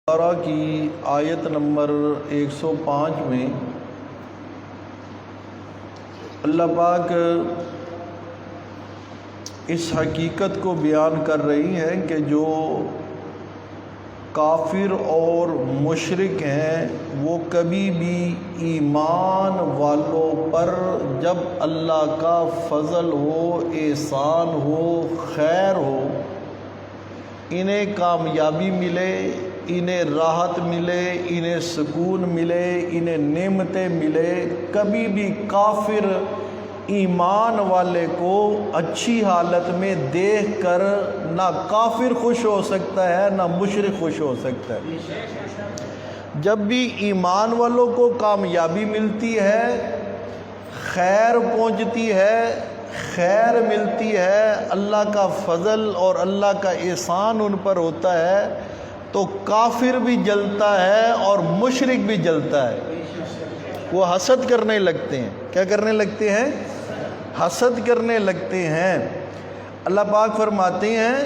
بقرہ کی آیت نمبر 105 میں اللہ پاک اس حقیقت کو بیان کر رہی ہیں کہ جو کافر اور مشرک ہیں وہ کبھی بھی ایمان والوں پر جب اللہ کا فضل ہو، احسان ہو، خیر ہو، انہیں کامیابی ملے، انہیں راحت ملے، انہیں سکون ملے، انہیں نعمتیں ملے، کبھی بھی کافر ایمان والے کو اچھی حالت میں دیکھ کر نہ کافر خوش ہو سکتا ہے نہ مشرک خوش ہو سکتا ہے۔ جب بھی ایمان والوں کو کامیابی ملتی ہے، خیر پہنچتی ہے، خیر ملتی ہے، اللہ کا فضل اور اللہ کا احسان ان پر ہوتا ہے تو کافر بھی جلتا ہے اور مشرک بھی جلتا ہے، وہ حسد کرنے لگتے ہیں۔ کیا کرنے لگتے ہیں؟ حسد کرنے لگتے ہیں۔ اللہ پاک فرماتے ہیں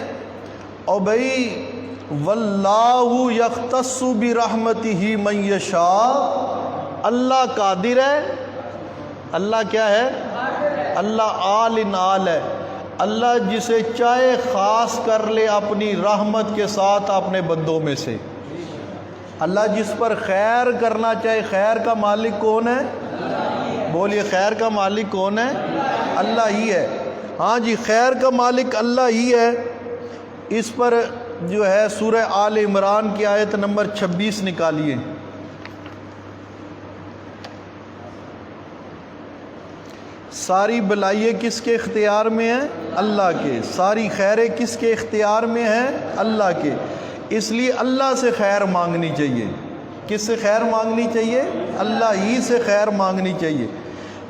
او بھئی واللہ یختص برحمتہ من یشاء، اللہ قادر ہے، اللہ کیا ہے؟ اللہ آل ان آل ہے، اللہ جسے چاہے خاص کر لے اپنی رحمت کے ساتھ اپنے بندوں میں سے۔ اللہ جس پر خیر کرنا چاہے، خیر کا مالک کون ہے؟ بولیے، خیر کا مالک کون ہے؟ اللہ ہی ہے۔ ہاں جی، خیر کا مالک اللہ ہی ہے۔ اس پر جو ہے سورہ آل عمران کی آیت نمبر 26 نکالیے۔ ساری بلائیں کس کے اختیار میں ہیں؟ اللہ کے۔ ساری خیریں کس کے اختیار میں ہیں؟ اللہ کے۔ اس لیے اللہ سے خیر مانگنی چاہیے۔ کس سے خیر مانگنی چاہیے؟ اللہ ہی سے خیر مانگنی چاہیے۔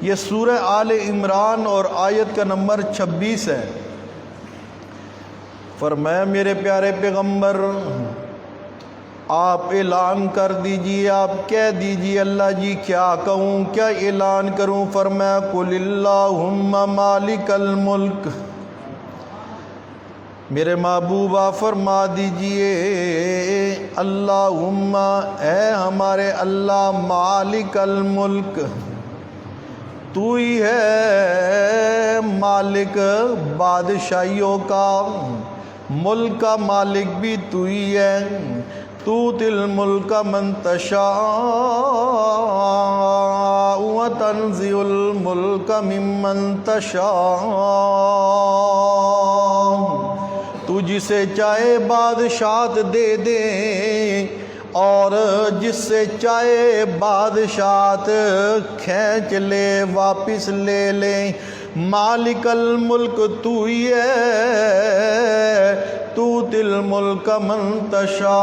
یہ سورہ آل عمران اور آیت کا نمبر 26 ہے۔ فرمایا میرے پیارے پیغمبر آپ اعلان کر دیجئے، آپ کہہ دیجئے اللہ جی کیا کہوں، کیا اعلان کروں؟ فرمایا قل اللہم مالک الملک، میرے محبوبہ فرما دیجئے اللہم، اے ہمارے اللہ، مالک الملک، تو ہی ہے مالک بادشاہیوں کا، ملک کا مالک بھی تو ہی ہے۔ تؤتی الملک من تشاء وتنزع الملک ممن تشاء، تو جسے چاہے بادشاہت دے دے اور جس سے چاہے بادشاہت کھینچ لے، واپس لے لے۔ مالک الملک تو ہی ہے، تؤتی الملک من تشاء۔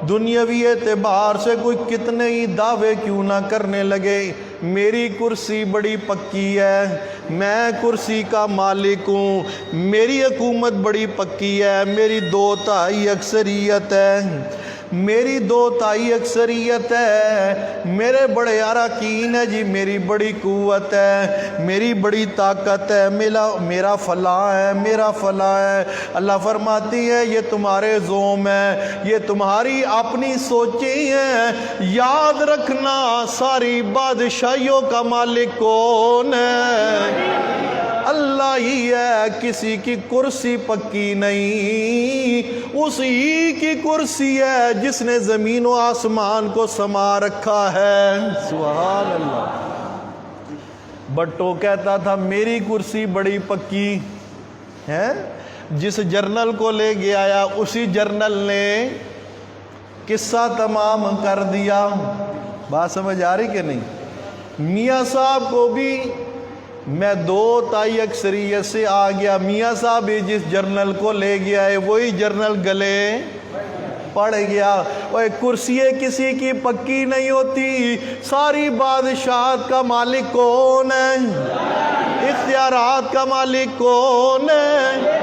دنیاوی اعتبار سے کوئی کتنے ہی دعوے کیوں نہ کرنے لگے، میری کرسی بڑی پکی ہے، میں کرسی کا مالک ہوں، میری حکومت بڑی پکی ہے، میری 2/3 اکثریت ہے، میری 2/3 اکثریت ہے، میرے بڑے اراکین ہے جی، میری بڑی قوت ہے، میری بڑی طاقت ہے، میرا فلاں ہے، میرا فلاں ہے۔ اللہ فرماتی ہے یہ تمہارے زوم ہے، یہ تمہاری اپنی سوچیں ہیں، یاد رکھنا ساری بادشاہیوں کا مالک کون ہے؟ اللہ ہی ہے، کسی کی کرسی پکی نہیں، اسی کی کرسی ہے جس نے زمین و آسمان کو سما رکھا ہے۔ سبحان اللہ۔ بٹو کہتا تھا میری کرسی بڑی پکی ہے، جس جرنل کو لے گیا آیا اسی جرنل نے قصہ تمام کر دیا۔ بات سمجھ آ رہی کہ نہیں؟ میاں صاحب کو بھی میں 2/3 اکثریت سے آ گیا، میاں صاحب بھی جس جرنل کو لے گیا ہے وہی جرنل گلے پڑ گیا۔ وہ کرسی کسی کی پکی نہیں ہوتی، ساری بادشاہت کا مالک کون ہے؟ اختیارات کا مالک کون ہے؟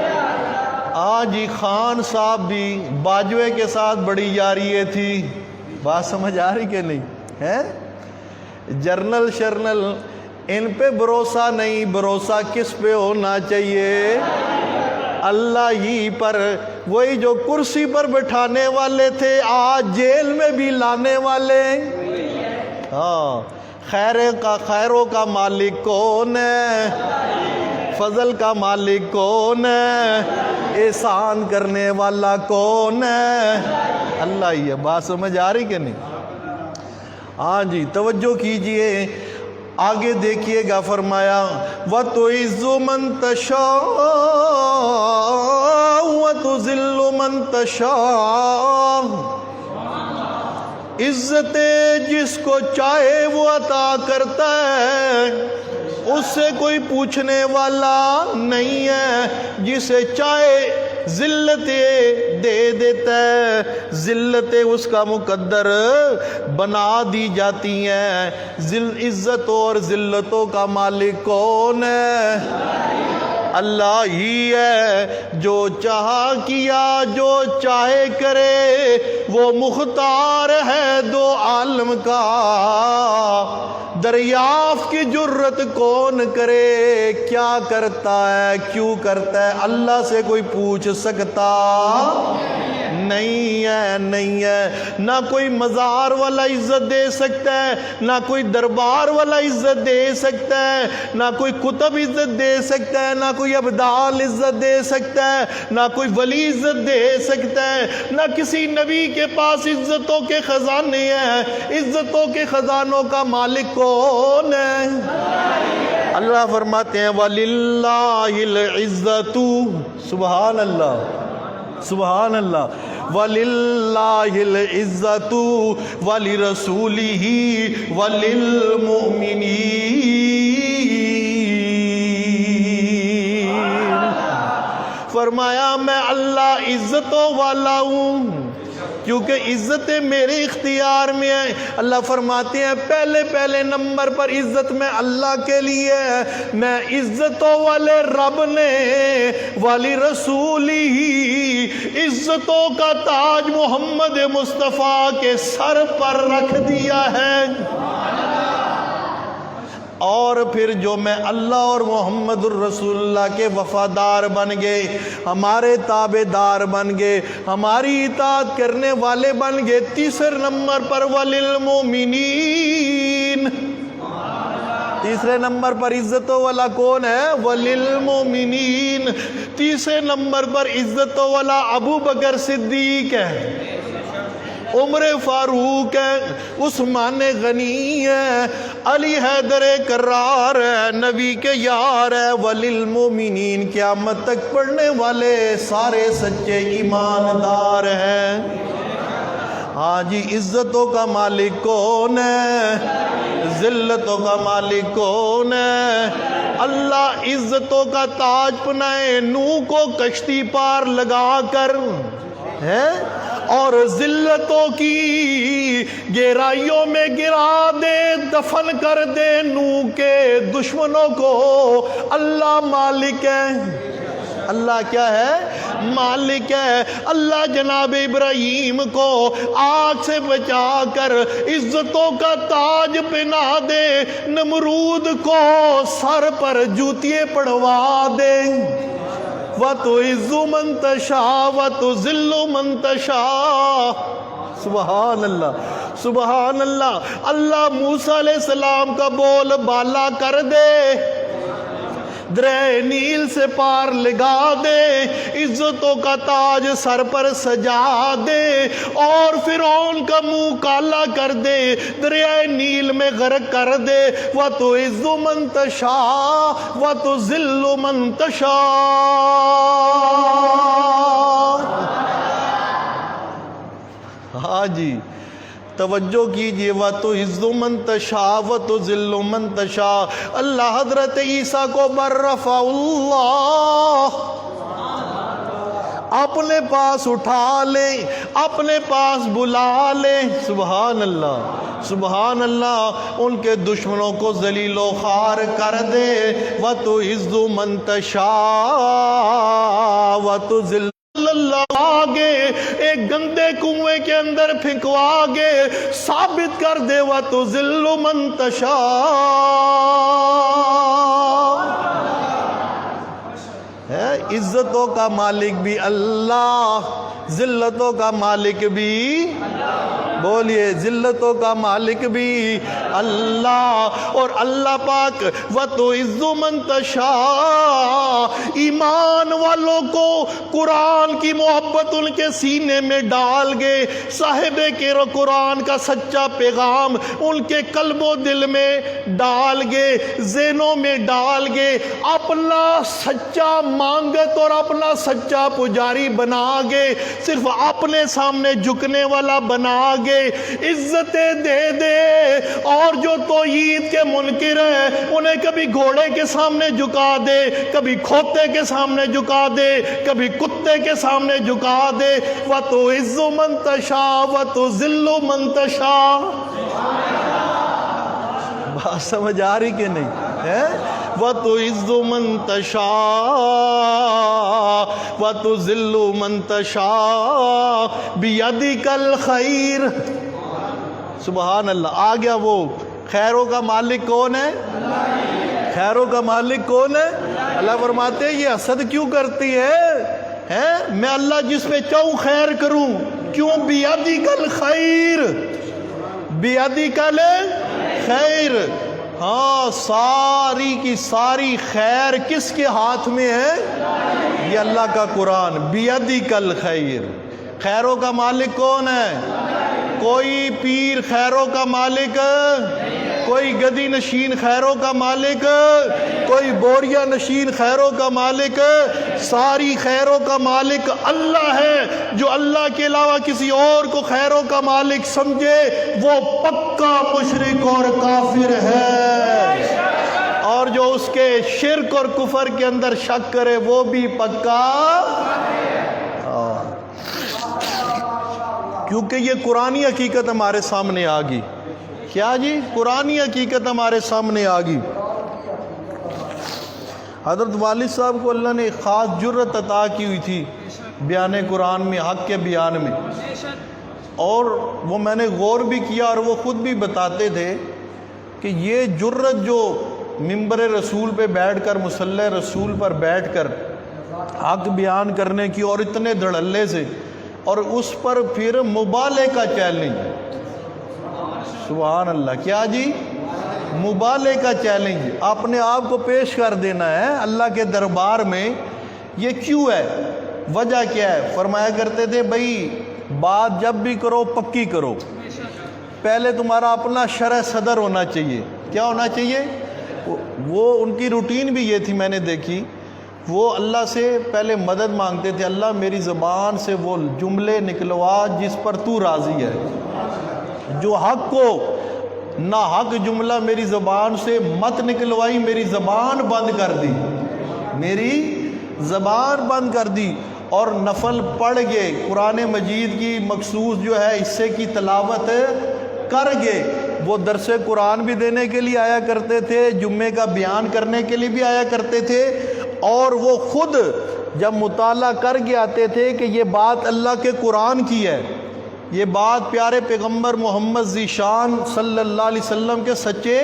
آج ہی خان صاحب بھی باجوے کے ساتھ بڑی یاری تھی۔ بات سمجھ آ رہی کہ نہیں ہے؟ جرنل شرنل ان پہ بھروسہ نہیں، بھروسہ کس پہ ہونا چاہیے؟ اللہ ہی پر، وہی جو کرسی پر بٹھانے والے تھے آج جیل میں بھی لانے والے۔ ہاں، خیروں کا مالک کون ہے؟ فضل کا مالک کون ہے؟ احسان کرنے والا کون ہے؟ اللہ ہی ہے۔ بات سمجھ آ رہی کہ نہیں؟ ہاں جی، توجہ کیجئے، آگے دیکھیے گا، فرمایا وَتُعِزُّ مَن تَشَاءُ وَتُذِلُّ مَن تَشَاءُ، عزت جس کو چاہے وہ عطا کرتا ہے، اس سے کوئی پوچھنے والا نہیں ہے، جسے چاہے ذلت دے دیتا ہے، ذلتیں اس کا مقدر بنا دی جاتی ہیں۔ عزتوں اور ذلتوں کا مالک کون ہے؟ اللہ ہی ہے۔ جو چاہا کیا، جو چاہے کرے، وہ مختار ہے دو عالم کا، دریافت کی جرت کون کرے؟ کیا کرتا ہے، کیوں کرتا ہے، اللہ سے کوئی پوچھ سکتا نہیں ہے، نہیں ہے۔ نہ کوئی مزار والا عزت دے سکتا ہے، نہ کوئی دربار والا عزت دے سکتا ہے، نہ کوئی کتب عزت دے سکتا ہے، نہ کوئی ابدال عزت دے سکتا ہے، نہ کوئی ولی عزت دے سکتا ہے، نہ کسی نبی کے پاس عزتوں کے خزانے ہیں۔ عزتوں کے خزانوں کا مالک کون ہے؟ اللہ فرماتے ہیں وَلِلَّهِ الْعِزَّةُ، سبحان اللہ، سبحان اللہ، وَلِلَّهِ الْعِزَّةُ وَلِرَسُولِهِ وَلِلْمُؤْمِنِينَ۔ فرمایا میں اللہ عزتوں والا ہوں، کیونکہ عزتیں میرے اختیار میں ہیں۔ اللہ فرماتے ہیں پہلے نمبر پر عزت میں اللہ کے لیے ہے، میں عزتوں والے رب نے والی رسولی ہی عزتوں کا تاج محمد مصطفیٰ کے سر پر رکھ دیا ہے۔ اور پھر جو میں اللہ اور محمد الرسول اللہ کے وفادار بن گئے، ہمارے تابع دار بن گئے، ہماری اطاعت کرنے والے بن گئے، تیسرے نمبر پر وَلِلْمُؤْمِنِينَ، تیسرے نمبر پر عزتوں والا کون ہے؟ وَلِلْمُؤْمِنِينَ۔ تیسرے نمبر پر عزتوں والا ابو بکر صدیق ہے، عمر فاروق ہے، عثمان غنی ہے، علی حیدر کرار ہے، نبی کے یار ہے۔ وَلِلْمُؤْمِنِينَ، قیامت تک پڑھنے والے سارے سچے ایماندار ہیں۔ ہاں جی، عزتوں کا مالک کون ہے؟ ذلتوں کا مالک کون ہے؟ اللہ عزتوں کا تاج پہنائے، نوح کو کشتی پار لگا کر ہے، اور ذلتوں کی گہرائیوں میں گرا دے، دفن کر دے نوح کے دشمنوں کو۔ اللہ مالک ہے، اللہ کیا ہے؟ مالک ہے۔ اللہ جناب ابراہیم کو آگ سے بچا کر عزتوں کا تاج پہنا دے، نمرود کو سر پر جوتیے پڑوا دے۔ وَتُعِزُّ مَن تَشَاءُ وَتُذِلُّ مَن تَشَاءُ، سبحان اللہ، سبحان اللہ۔ اللہ موسیٰ علیہ السلام کا بول بالا کر دے، دریا نیل سے پار لگا دے، عزتوں کا تاج سر پر سجا دے، اور فرعون کا منہ کالا کر دے، دریا نیل میں غرق کر دے۔ وَتُعِزُّ مَن تَشَاءُ وَتُذِلُّ مَن تَشَاءُ۔ ہاں جی، توجہ کیجئے، وَتُعِزُّ مَن تَشَاءُ وَتُذِلُّ مَن تَشَاءُ۔ اللہ حضرت عیسیٰ کو برفع اللہ اپنے پاس اٹھا لے، اپنے پاس بلا لے، سبحان اللہ، سبحان اللہ۔ ان کے دشمنوں کو ذلیل و خوار کر دے۔ وَتُعِزُّ مَن تَشَاءُ وَتُذِلُّ، اللہ آگے ایک گندے کنویں کے اندر پھنکوا گے، ثابت کر دے وَتُذِلُّ مَن تَشَاءُ۔ عزتوں کا مالک بھی اللہ، ذلتوں کا مالک بھی، بولیے ذلتوں کا مالک بھی اللہ۔ اور اللہ پاک وَتُعِزُّ مَن تَشَاءُ، ایمان والوں کو قرآن کی محبت ان کے سینے میں ڈال گے، صاحب کے قرآن کا سچا پیغام ان کے قلب و دل میں ڈال گے، ذہنوں میں ڈال گے، اپنا سچا مانگت اور اپنا سچا پجاری بنا گے، صرف اپنے سامنے جھکنے والا بنا گے، عزتیں دے دے۔ اور جو توحید کے منکر ہیں انہیں کبھی گھوڑے کے سامنے جھکا دے، کبھی کھوتے کے سامنے جھکا دے، کبھی کتے کے سامنے جھکا دے۔ وَتُعِزُّ مَن تَشَاءُ وَتُذِلُّ مَن تَشَاءُ۔ بات سمجھ آ رہی کہ نہیں ہے؟ وَتُعِزُّ مَن تَشَاءُ وَتُذِلُّ مَن تَشَاءُ بِيَدِكَ الْخَيْرُ۔ سبحان اللہ، آ گیا وہ خیروں کا مالک کون ہے؟ خیروں کا مالک کون ہے؟ اللہ فرماتے ہیں یہ حسد کیوں کرتی ہے؟ میں اللہ جس پہ چاہوں خیر کروں، کیوں؟ بِيَدِكَ الْخَيْرُ، بِيَدِكَ الْخَيْرُ۔ ہاں، ساری کی ساری خیر کس کے ہاتھ میں ہے؟ یہ اللہ کا قرآن، بِيَدِكَ الْخَيْرُ۔ خیروں کا مالک کون ہے؟ کوئی پیر خیروں کا مالک، کوئی گدی نشین خیروں کا مالک، کوئی بوریا نشین خیروں کا مالک، ساری خیروں کا مالک اللہ ہے۔ جو اللہ کے علاوہ کسی اور کو خیروں کا مالک سمجھے وہ پکا مشرک اور کافر ہے، اور جو اس کے شرک اور کفر کے اندر شک کرے وہ بھی پکا، کیونکہ یہ قرآنی حقیقت ہمارے سامنے آ گئی۔ کیا جی؟ قرآنی حقیقت ہمارے سامنے آ گئی۔ حضرت والد صاحب کو اللہ نے ایک خاص جرت عطا کی ہوئی تھی بیان قرآن میں، حق کے بیان میں، اور وہ میں نے غور بھی کیا، اور وہ خود بھی بتاتے تھے کہ یہ جرت جو منبر رسول پہ بیٹھ کر، مصلی رسول پر بیٹھ کر حق بیان کرنے کی، اور اتنے دھڑلے سے، اور اس پر پھر مبالغے کا چیلنج، سبحان اللہ، کیا جی؟ مبالغے کا چیلنج، اپنے آپ کو پیش کر دینا ہے اللہ کے دربار میں۔ یہ کیوں ہے؟ وجہ کیا ہے؟ فرمایا کرتے تھے بھائی بات جب بھی کرو پکی کرو، پہلے تمہارا اپنا شرح صدر ہونا چاہیے۔ کیا ہونا چاہیے؟ وہ ان کی روٹین بھی یہ تھی، میں نے دیکھی، وہ اللہ سے پہلے مدد مانگتے تھے، اللہ میری زبان سے وہ جملے نکلوا جس پر تو راضی ہے، جو حق کو نہ حق جملہ میری زبان سے مت نکلوائی، میری زبان بند کر دی، میری زبان بند کر دی، اور نفل پڑھ گئے، قرآن مجید کی مخصوص جو ہے حصے کی تلاوت کر گئے۔ وہ درس قرآن بھی دینے کے لیے آیا کرتے تھے، جمعے کا بیان کرنے کے لیے بھی آیا کرتے تھے، اور وہ خود جب مطالعہ کر کے آتے تھے کہ یہ بات اللہ کے قرآن کی ہے، یہ بات پیارے پیغمبر محمد ذیشان صلی اللہ علیہ وسلم کے سچے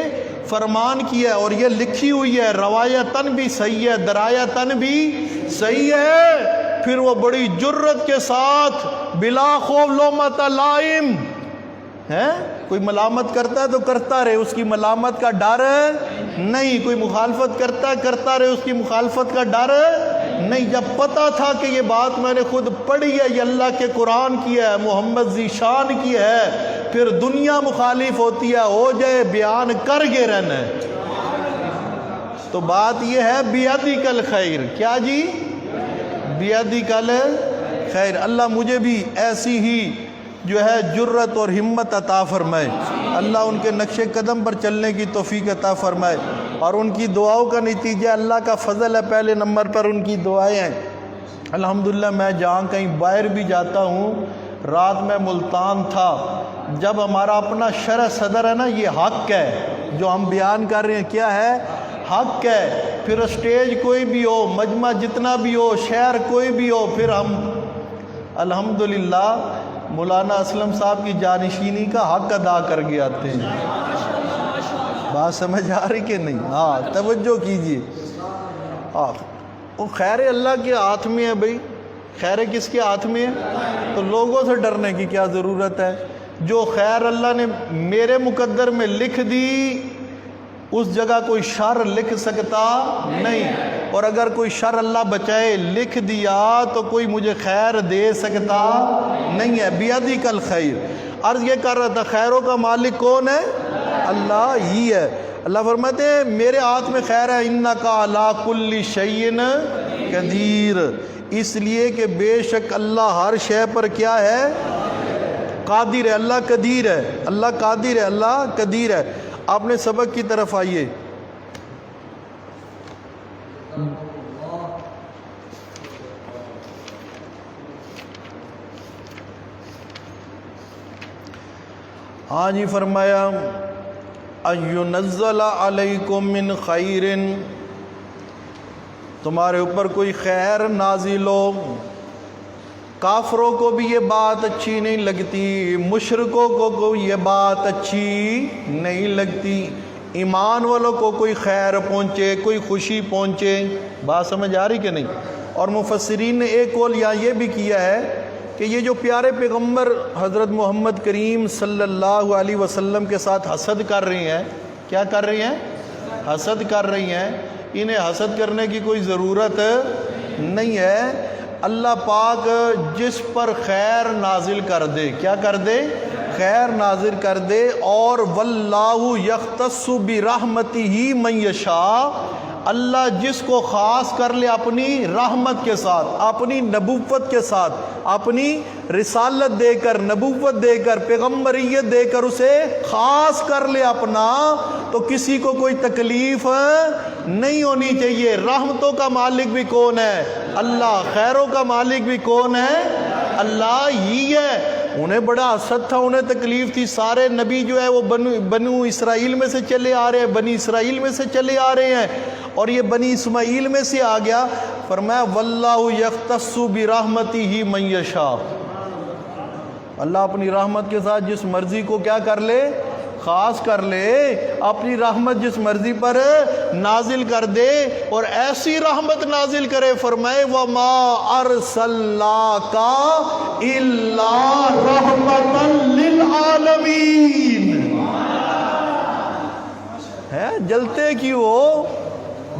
فرمان کی ہے، اور یہ لکھی ہوئی ہے، روایتاً بھی صحیح ہے، درایتاً بھی صحیح ہے، پھر وہ بڑی جرت کے ساتھ بلا خوف لومۃ لائم ہے، کوئی ملامت کرتا ہے تو کرتا رہے، اس کی ملامت کا ڈر نہیں، کوئی مخالفت کرتا رہے، اس کی مخالفت کا ڈر نہیں۔ جب پتہ تھا کہ یہ بات میں نے خود پڑھی ہے، یہ اللہ کے قرآن کی ہے، محمد ذیشان کی ہے، پھر دنیا مخالف ہوتی ہے، ہو جائے، بیان کر کے رہنا ہے۔ تو بات یہ ہے بیدک الخیر، کیا جی؟ بیدک الخیر۔ اللہ مجھے بھی ایسی ہی جو ہے جرت اور ہمت عطا فرمائے، اللہ ان کے نقش قدم پر چلنے کی توفیق عطا فرمائے، اور ان کی دعاؤں کا نتیجہ اللہ کا فضل ہے، پہلے نمبر پر ان کی دعائیں ہیں۔ الحمدللہ میں جہاں کہیں باہر بھی جاتا ہوں، رات میں ملتان تھا، جب ہمارا اپنا شرح صدر ہے نا، یہ حق ہے جو ہم بیان کر رہے ہیں، کیا ہے؟ حق ہے، پھر اسٹیج کوئی بھی ہو، مجمع جتنا بھی ہو، شہر کوئی بھی ہو، پھر ہم الحمدللہ مولانا اسلم صاحب کی جانشینی کا حق ادا کر کے آتے ہیں۔ بات سمجھ آ رہی کہ نہیں؟ ہاں، توجہ کیجئے۔ وہ خیر اللہ کے ہاتھ میں ہے بھائی، خیر کس کے ہاتھ میں ہے؟ تو لوگوں سے ڈرنے کی کیا ضرورت ہے؟ جو خیر اللہ نے میرے مقدر میں لکھ دی اس جگہ کوئی شر لکھ سکتا نہیں، اور اگر کوئی شر اللہ بچائے لکھ دیا تو کوئی مجھے خیر دے سکتا نہیں ہے۔ بیدک الخیر، عرض یہ کر رہا تھا خیروں کا مالک کون ہے؟ اللہ ہی ہے۔ اللہ فرماتے ہیں میرے ہاتھ میں خیر ہے، انک علی کل شیء قدیر، اس لیے کہ بے شک اللہ ہر شے پر کیا ہے؟ قادر ہے۔ اللہ قدیر ہے، اللہ قادر ہے، اللہ قدیر ہے۔ اپنے سبق کی طرف آئیے۔ ہاں جی، فرمایا اَيُنَزَّلَ عَلَيْكُم مِّن خَيْرٍ، تمہارے اوپر کوئی خیر نازل ہو۔ کافروں کو بھی یہ بات اچھی نہیں لگتی، مشرکوں کو یہ بات اچھی نہیں لگتی، ایمان والوں کو کوئی خیر پہنچے، کوئی خوشی پہنچے۔ بات سمجھ آ رہی کہ نہیں؟ اور مفسرین نے ایک قول یہاں یہ بھی کیا ہے کہ یہ جو پیارے پیغمبر حضرت محمد کریم صلی اللہ علیہ وسلم کے ساتھ حسد کر رہی ہیں، کیا کر رہی ہیں؟ حسد کر رہی ہیں، انہیں حسد کرنے کی کوئی ضرورت نہیں ہے۔ اللہ پاک جس پر خیر نازل کر دے، کیا کر دے؟ خیر نازل کر دے۔ اور واللہ یختص برحمتہ من یشاء، اللہ جس کو خاص کر لے اپنی رحمت کے ساتھ، اپنی نبوت کے ساتھ، اپنی رسالت دے کر، نبوت دے کر، پیغمبریت دے کر اسے خاص کر لے اپنا، تو کسی کو کوئی تکلیف نہیں ہونی چاہیے۔ رحمتوں کا مالک بھی کون ہے؟ اللہ۔ خیروں کا مالک بھی کون ہے؟ اللہ ہی ہے۔ انہیں بڑا حسد تھا، انہیں تکلیف تھی، سارے نبی جو ہے وہ بنو اسرائیل میں سے چلے آ رہے ہیں، بنی اسرائیل میں سے چلے آ رہے ہیں، اور یہ بنی اسماعیل میں سے آ گیا۔ فرمایا واللہ یختص برحمتہ من یشاء، اللہ اپنی رحمت کے ساتھ جس مرضی کو کیا کر لے؟ خاص کر لے، اپنی رحمت جس مرضی پر نازل کر دے، اور ایسی رحمت نازل کرے۔ فرمائے وما ارسلناک الا رحمتا للعالمین۔ ہے جلتے کیوں ہو؟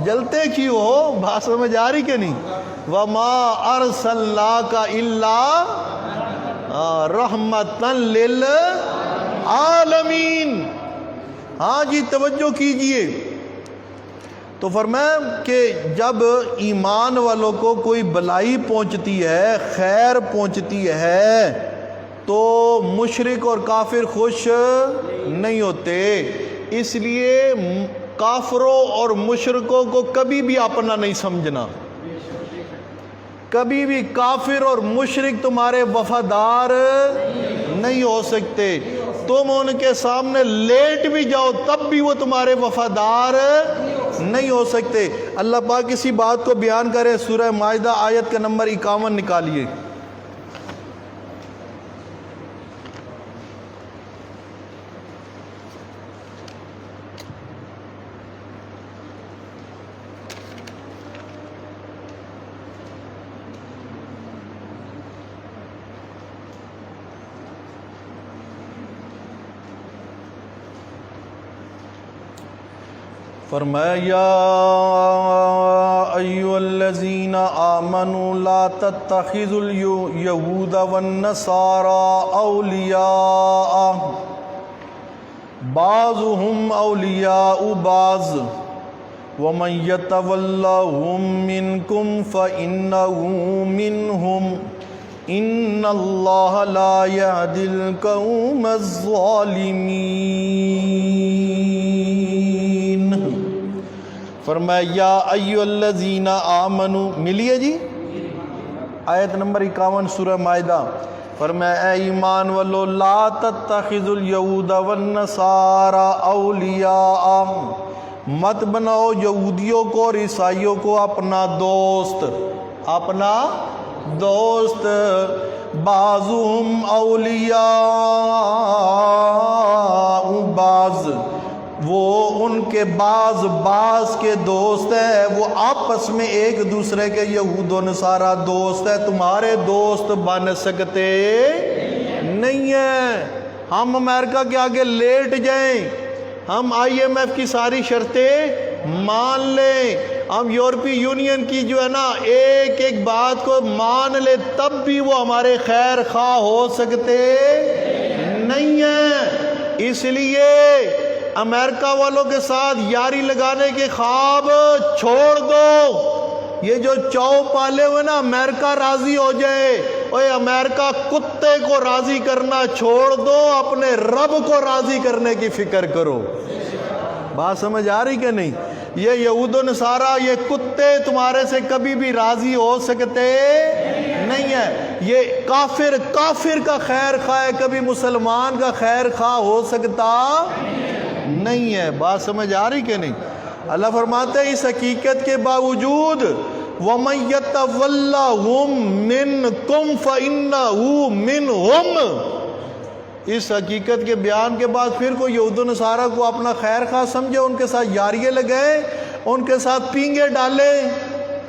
جلتے کیوں ہو؟ بات سمجھ آ رہی کہ نہیں؟ وما ارسلناک الا رحمتا للعالمین۔ ہاں جی، توجہ کیجئے۔ تو فرمایا کہ جب ایمان والوں کو کوئی بلائی پہنچتی ہے، خیر پہنچتی ہے، تو مشرک اور کافر خوش نہیں ہوتے۔ اس لیے کافروں اور مشرکوں کو کبھی بھی اپنا نہیں سمجھنا۔ کبھی بھی کافر اور مشرک تمہارے وفادار نہیں ہو سکتے۔ تم ان کے سامنے لیٹ بھی جاؤ تب بھی وہ تمہارے وفادار نہیں ہو سکتے۔ اللہ پاک اسی بات کو بیان کرے، سورہ مائدہ آیت کا نمبر 51 نکالیے۔ فرمایا یا ایھا الذین آمنوا لا تتخذوا اليہود والنصارى اولیاء بعضهم اولیاء بعض ومن یتولہم منکم فإنہ منہم ان اللہ لا یہدی القوم الظالمین۔ فرمایا یا ایھا الذین آمنوا، ملیے جی آیت نمبر 51 سورہ مائدہ۔ فرمایا اے ایمان والو، لا تتخذوا الیہود والنصارى اولیاء، مت بناؤ یہودیوں کو اور عیسائیوں کو اپنا دوست، اپنا دوست۔ بعضهم اولیاء بعض، وہ ان کے بعض کے دوست ہیں، وہ آپس میں ایک دوسرے کے یہود و نصارہ دوست ہیں، تمہارے دوست بن سکتے نہیں ہیں۔ ہم امریکہ کے آگے لیٹ جائیں، ہم IMF کی ساری شرطیں مان لیں، ہم یورپی یونین کی جو ہے نا ایک ایک بات کو مان لیں، تب بھی وہ ہمارے خیر خواہ ہو سکتے نہیں ہیں۔ اس لیے امریکہ والوں کے ساتھ یاری لگانے کے خواب چھوڑ دو۔ یہ جو چاؤ پالے ہوئے نا امریکہ راضی ہو جائے، اوے امریکہ کتے کو راضی کرنا چھوڑ دو، اپنے رب کو راضی کرنے کی فکر کرو۔ بات سمجھ آ رہی کہ نہیں؟ یہ یہود و نصارہ، یہ کتے تمہارے سے کبھی بھی راضی ہو سکتے نہیں ہے۔ یہ کافر کا خیر خواہ کبھی مسلمان کا خیر خواہ ہو سکتا نہیں ہے۔ بات سمجھ آ رہی کہ نہیں؟ اللہ فرماتے ہیں اس حقیقت کے باوجود وَمَن يَتَوَلَّهُم مِّنكُمْ فَإِنَّهُ مِنْهُمْ۔ اس حقیقت کے بیان کے بعد پھر کوئی یہود و نصارہ کو اپنا خیر خواہ سمجھے، ان کے ساتھ یاریاں لگائیں، ان کے ساتھ پینگے ڈالیں۔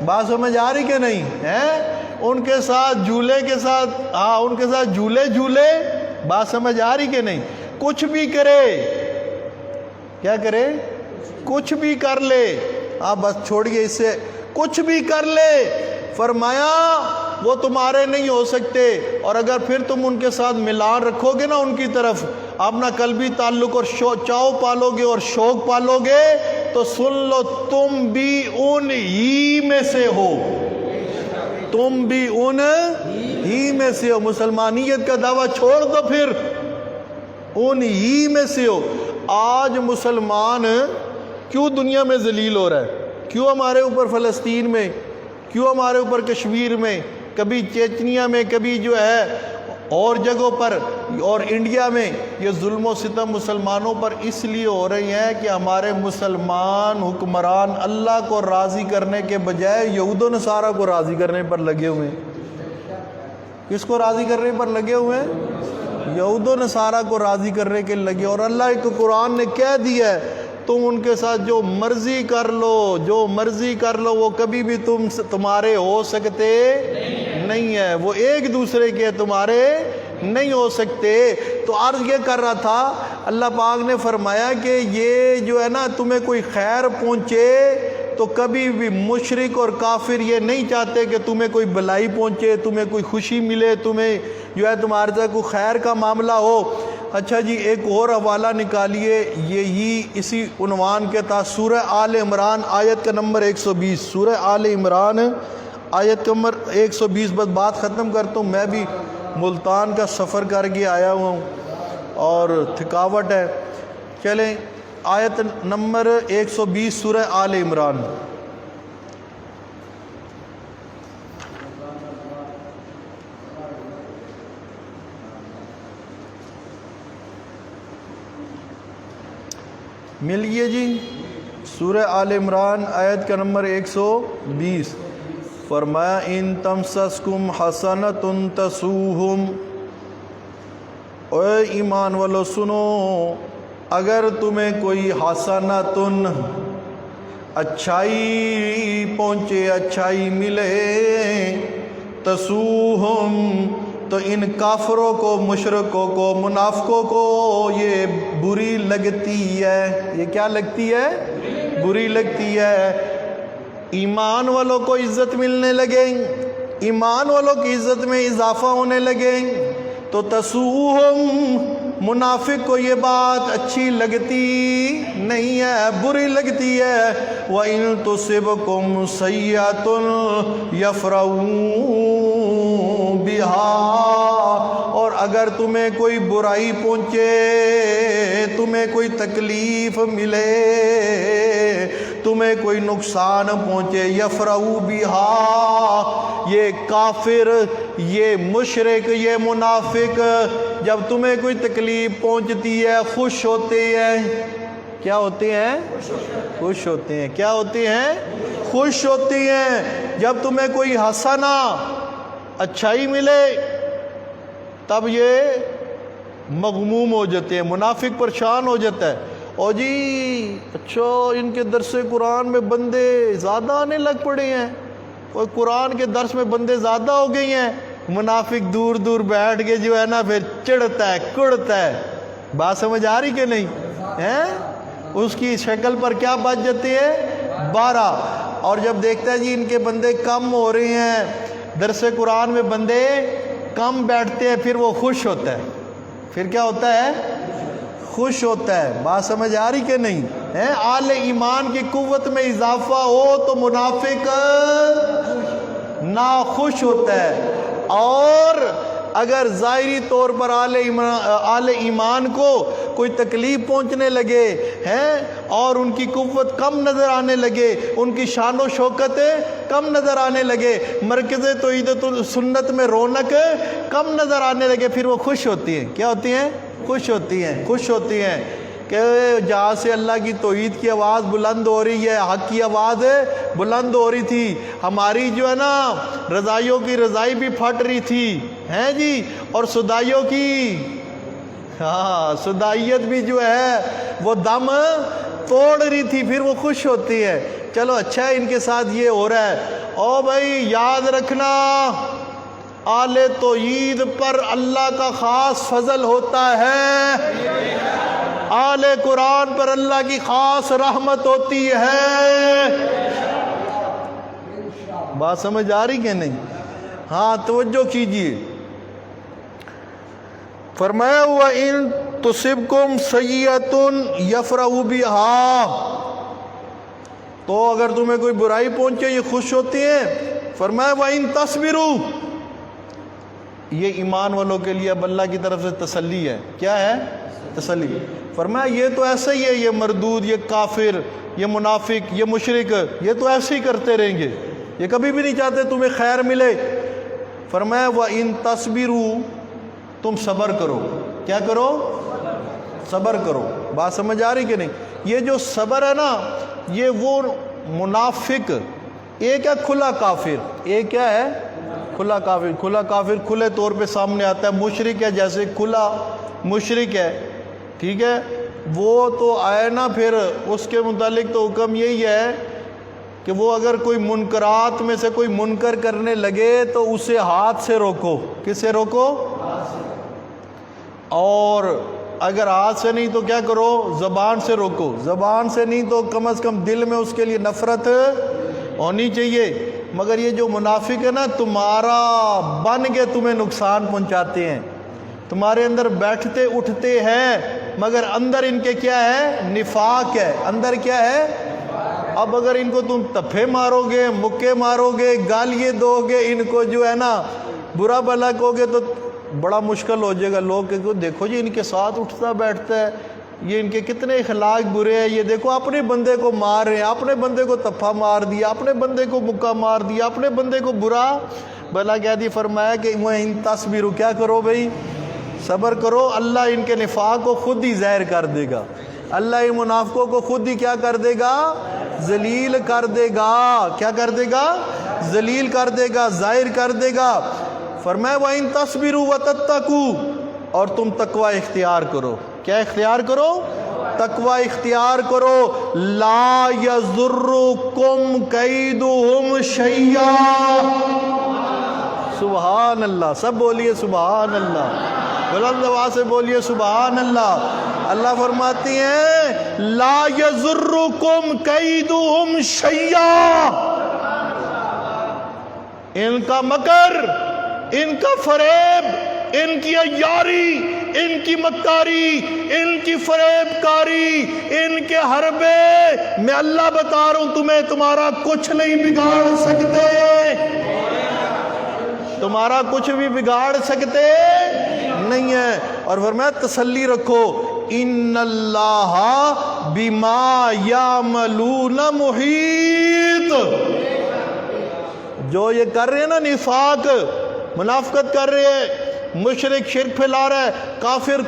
بات سمجھ آ رہی کہ نہیں ہے؟ ان کے ساتھ جھولے کے ساتھ ان کے ساتھ جھولے۔ بات سمجھ آ رہی کہ نہیں؟ کچھ بھی کرے، کیا کرے؟ کچھ بھی کر لے، آپ بس چھوڑیے اس سے، کچھ بھی کر لے، فرمایا وہ تمہارے نہیں ہو سکتے۔ اور اگر پھر تم ان کے ساتھ ملان رکھو گے نا ان کی طرف، اپنا قلبی تعلق اور چاؤ پالو گے اور شوق پالو گے، تو سن لو تم بھی ان ہی میں سے ہو، تم بھی ان ہی میں سے ہو۔ مسلمانیت کا دعویٰ چھوڑ دو، پھر ان ہی میں سے ہو۔ آج مسلمان کیوں دنیا میں ذلیل ہو رہا ہے؟ کیوں ہمارے اوپر فلسطین میں، کیوں ہمارے اوپر کشمیر میں، کبھی چیچنیا میں، کبھی جو ہے اور جگہوں پر، اور انڈیا میں یہ ظلم و ستم مسلمانوں پر اس لیے ہو رہی ہیں کہ ہمارے مسلمان حکمران اللہ کو راضی کرنے کے بجائے یہود و نصارہ کو راضی کرنے پر لگے ہوئے ہیں۔ کس کو راضی کرنے پر لگے ہوئے ہیں؟ یہود و نصارہ کو راضی کرنے کے لگے۔ اور اللہ کے قرآن نے کہہ دیا ہے تم ان کے ساتھ جو مرضی کر لو، جو مرضی کر لو، وہ کبھی بھی تمہارے ہو سکتے نہیں ہے، وہ ایک دوسرے کے تمہارے نہیں ہو سکتے۔ تو عرض یہ کر رہا تھا، اللہ پاک نے فرمایا کہ یہ جو ہے نا تمہیں کوئی خیر پہنچے تو کبھی بھی مشرک اور کافر یہ نہیں چاہتے کہ تمہیں کوئی بلائی پہنچے، تمہیں کوئی خوشی ملے، تمہیں جو ہے تمہارے ساتھ کوئی خیر کا معاملہ ہو۔ اچھا جی، ایک اور حوالہ نکالیے، یہی اسی عنوان کے تحت سورہ آل عمران آیت کا نمبر 120، سورہ آل عمران آیت کا نمبر 120۔ بس بات ختم کرتا ہوں، میں بھی ملتان کا سفر کر کے آیا ہوں اور تھکاوٹ ہے۔ چلیں آیت نمبر 120 سورہ آل عمران۔ ملیے جی، سورہ آل عمران آیت کا نمبر 120۔ فرمایا ان تمسسکم حسنۃ تسوہم، اے ایمان والو سنو، اگر تمہیں کوئی حسنۃ اچھائی پہنچے، اچھائی ملے، تسوہم تو ان کافروں کو، مشرکوں کو، منافقوں کو یہ بری لگتی ہے۔ یہ کیا لگتی ہے؟ بری لگتی ہے۔ ایمان والوں کو عزت ملنے لگے، ایمان والوں کی عزت میں اضافہ ہونے لگے تو تسوہم، منافق کو یہ بات اچھی لگتی نہیں ہے، بری لگتی ہے۔ وَإِن تُصِبْكُمْ سَيِّئَةٌ يَفْرَحُوا بِهَا، اور اگر تمہیں کوئی برائی پہنچے، تمہیں کوئی تکلیف ملے، تمہیں کوئی نقصان پہنچے، یفرحوا بہا، یہ کافر، یہ مشرک، یہ منافق جب تمہیں کوئی تکلیف پہنچتی ہے خوش ہوتے ہیں۔ کیا ہوتے ہیں؟ خوش ہوتے ہیں۔ کیا ہوتے ہیں؟ خوش ہوتے ہیں۔ جب تمہیں کوئی حسنہ، اچھائی ملے تب یہ مغموم ہو جاتے ہیں، منافق پریشان ہو جاتا ہے۔ اور جی اچھا ان کے درس قرآن میں بندے زیادہ آنے لگ پڑے ہیں، اور قرآن کے درس میں بندے زیادہ ہو گئی ہیں، منافق دور دور بیٹھ کے جو ہے نا پھر چڑھتا ہے کڑتا ہے. بات سمجھ آ رہی کہ نہیں ہے؟ اس کی شکل پر کیا بچ جاتی ہے؟ 12. اور جب دیکھتا ہے جی ان کے بندے کم ہو رہے ہیں، درس قرآن میں بندے کم بیٹھتے ہیں، پھر وہ خوش ہوتا ہے. پھر کیا ہوتا ہے؟ خوش ہوتا ہے. بات سمجھ آ رہی کہ نہیں ہے؟ اہل ایمان کی قوت میں اضافہ ہو تو منافق ناخوش ہوتا ہے، اور اگر ظاہری طور پر اہل ایمان کو کوئی تکلیف پہنچنے لگے ہیں اور ان کی قوت کم نظر آنے لگے، ان کی شان و شوکت کم نظر آنے لگے، مرکز توحید سنت میں رونق کم نظر آنے لگے، پھر وہ خوش ہوتی ہیں. کیا ہوتی ہیں؟ خوش ہوتی ہیں. خوش ہوتی ہیں کہ جہاں سے اللہ کی توحید کی آواز بلند ہو رہی ہے، حق کی آواز بلند ہو رہی تھی، ہماری جو ہے نا رضائیوں کی رضائی بھی پھٹ رہی تھی ہیں جی، اور صدائیوں کی صدائیت بھی جو ہے وہ دم توڑ رہی تھی، پھر وہ خوش ہوتی ہے. چلو اچھا ہے ان کے ساتھ یہ ہو رہا ہے. او بھائی یاد رکھنا اہل توحید پر اللہ کا خاص فضل ہوتا ہے، اہل قرآن پر اللہ کی خاص رحمت ہوتی ہے. بات سمجھ آ رہی کہ نہیں؟ ہاں توجہ کیجئے. فرمایا وَإِن تُصِبْكُمْ سَيِّئَةٌ يَفْرَحُوا بِهَا، تو اگر تمہیں کوئی برائی پہنچے یہ خوش ہوتی ہیں. فرمایا وَإِن تَصْبِرُوا، یہ ایمان والوں کے لیے اب اللہ کی طرف سے تسلی ہے. کیا ہے؟ تسلی. فرمایا یہ تو ایسا ہی ہے، یہ مردود، یہ کافر، یہ منافق، یہ مشرک، یہ تو ایسے ہی کرتے رہیں گے، یہ کبھی بھی نہیں چاہتے تمہیں خیر ملے. فرمایا وَإِن تَصْبِرُوا، تم صبر کرو. کیا کرو؟ صبر کرو. بات سمجھ آ رہی کہ نہیں؟ یہ جو صبر ہے نا، یہ وہ منافق، ایک ہے کھلا کافر، ایک کیا ہے؟ کھلا کافر. کھلا کافر کھلے طور پہ سامنے آتا ہے. مشرک ہے جیسے کھلا مشرک ہے، ٹھیک ہے، وہ تو آئے نا، پھر اس کے متعلق تو حکم یہی ہے کہ وہ اگر کوئی منکرات میں سے کوئی منکر کرنے لگے تو اسے ہاتھ سے روکو. کس سے روکو؟ اور اگر ہاتھ سے نہیں تو کیا کرو؟ زبان سے روکو. زبان سے نہیں تو کم از کم دل میں اس کے لیے نفرت ہونی چاہیے. مگر یہ جو منافق ہے نا، تمہارا بن کے تمہیں نقصان پہنچاتے ہیں، تمہارے اندر بیٹھتے اٹھتے ہیں، مگر اندر ان کے کیا ہے؟ نفاق ہے. اندر کیا ہے؟ اب اگر ان کو تم تپھے مارو گے، مکے مارو گے، گالیاں دو گے، ان کو جو ہے نا برا بھلا کہو گے تو بڑا مشکل ہو جائے گا. لوگ کہ دیکھو جی ان کے ساتھ اٹھتا بیٹھتا ہے، یہ ان کے کتنے اخلاق برے ہیں، یہ دیکھو اپنے بندے کو مار رہے ہیں، اپنے بندے کو تپھا مار دیا، اپنے بندے کو مکہ مار دیا، اپنے بندے کو برا بھلا کہہ دیا. فرمایا کہ وَإِن تَصْبِرُوا، کیا کرو بھائی؟ صبر کرو. اللہ ان کے نفاق کو خود ہی ظاہر کر دے گا. اللہ ان منافقوں کو خود ہی کیا کر دے گا؟ ذلیل کر دے گا. کیا کر دے گا؟ ذلیل کر دے گا، ظاہر کر دے گا. فرمایا وَإِن تَصْبِرُوا وَتَتَّقُوا، اور تم تقوی اختیار کرو. کیا اختیار کرو؟ تقوی اختیار کرو. لا يَضُرُّكُمْ كَيْدُهُمْ شَيْئًا. سبحان اللہ. سب بولیے سبحان اللہ، بلند آواز سے بولیے سبحان اللہ. اللہ فرماتی ہیں لا يَضُرُّكُمْ كَيْدُهُمْ شَيْئًا، ان کا مکر، ان کا فریب، ان کی عیاری، ان کی مکاری، ان کی فریب کاری، ان کے حربے، میں اللہ بتا رہا ہوں تمہیں، تمہارا کچھ نہیں بگاڑ سکتے، تمہارا کچھ بھی بگاڑ سکتے نہیں ہے. اور فرمایا تسلی رکھو، ان اللہ بما یعملون محیط. جو یہ کر رہے ہیں نا، نفاق، منافقت کر رہے ہیں، مشرک شرک پھیلا رہا ہے، کافر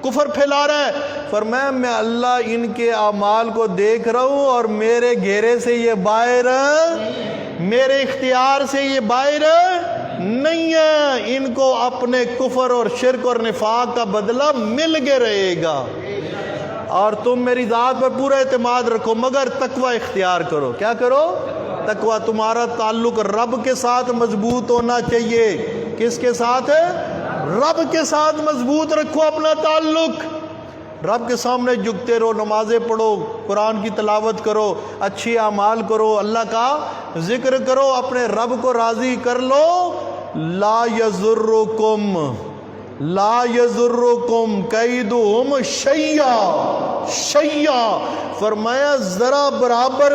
کفر پھیلا رہا ہے، فرمایا میں اللہ ان کے اعمال کو دیکھ رہا ہوں، اور میرے گھیرے سے یہ باہر، میرے اختیار سے یہ باہر نہیں ہے. ان کو اپنے کفر اور شرک اور نفاق کا بدلہ مل کے رہے گا. اور تم میری ذات پر پورا اعتماد رکھو مگر تقوی اختیار کرو. کیا کرو؟ تقوی. تمہارا تعلق رب کے ساتھ مضبوط ہونا چاہیے. کس کے ساتھ؟ رب کے ساتھ مضبوط رکھو اپنا تعلق. رب کے سامنے جھکتے رہو، نمازیں پڑھو، قرآن کی تلاوت کرو، اچھی اعمال کرو، اللہ کا ذکر کرو، اپنے رب کو راضی کر لو. لا یضرکم کیدہم شیئا. فرمایا ذرا برابر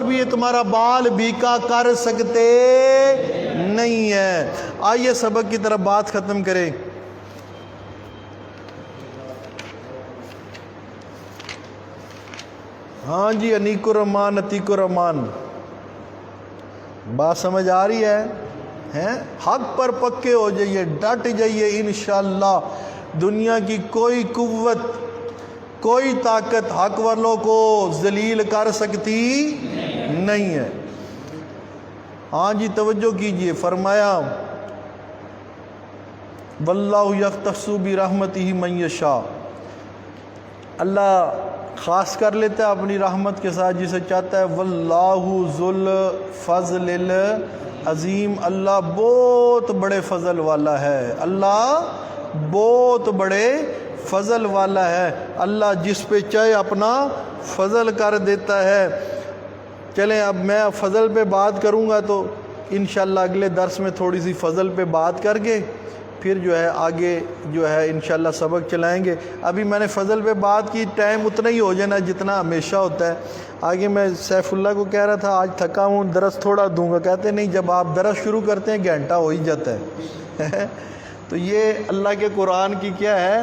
بھی یہ تمہارا بال بیکا کر سکتے نہیں ہے. آئیے سبق کی طرف بات ختم کریں. ہاں جی، انیک الرحمان عتیق الرحمان، بات سمجھ آ رہی ہے؟ حق پر پکے ہو جائیے، ڈٹ جائیے. انشاءاللہ دنیا کی کوئی قوت، کوئی طاقت حق والوں کو ذلیل کر سکتی نہیں ہے. ہاں جی توجہ کیجئے. فرمایا واللہ یختص برحمتہ من یشاء. اللہ خاص کر لیتا ہے اپنی رحمت کے ساتھ جسے چاہتا ہے. واللہ ذو الفضل العظیم. اللہ بہت بڑے فضل والا ہے. اللہ بہت بڑے فضل والا ہے. اللہ جس پہ چاہے اپنا فضل کر دیتا ہے. چلیں اب میں فضل پہ بات کروں گا تو انشاءاللہ اگلے درس میں تھوڑی سی فضل پہ بات کر کے پھر جو ہے آگے جو ہے انشاءاللہ سبق چلائیں گے. ابھی میں نے فضل پہ بات کی، ٹائم اتنا ہی ہو جانا جتنا ہمیشہ ہوتا ہے. آگے میں سیف اللہ کو کہہ رہا تھا آج تھکا ہوں، درس تھوڑا دوں گا. کہتے نہیں، جب آپ درس شروع کرتے ہیں گھنٹہ ہو ہی جاتا ہے. تو یہ اللہ کے قرآن کی کیا ہے؟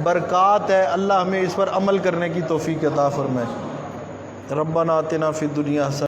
برکات ہے. اللہ ہمیں اس پر عمل کرنے کی توفیق عطا فرمائے. ربنا آتنا فی الدنیا حسنہ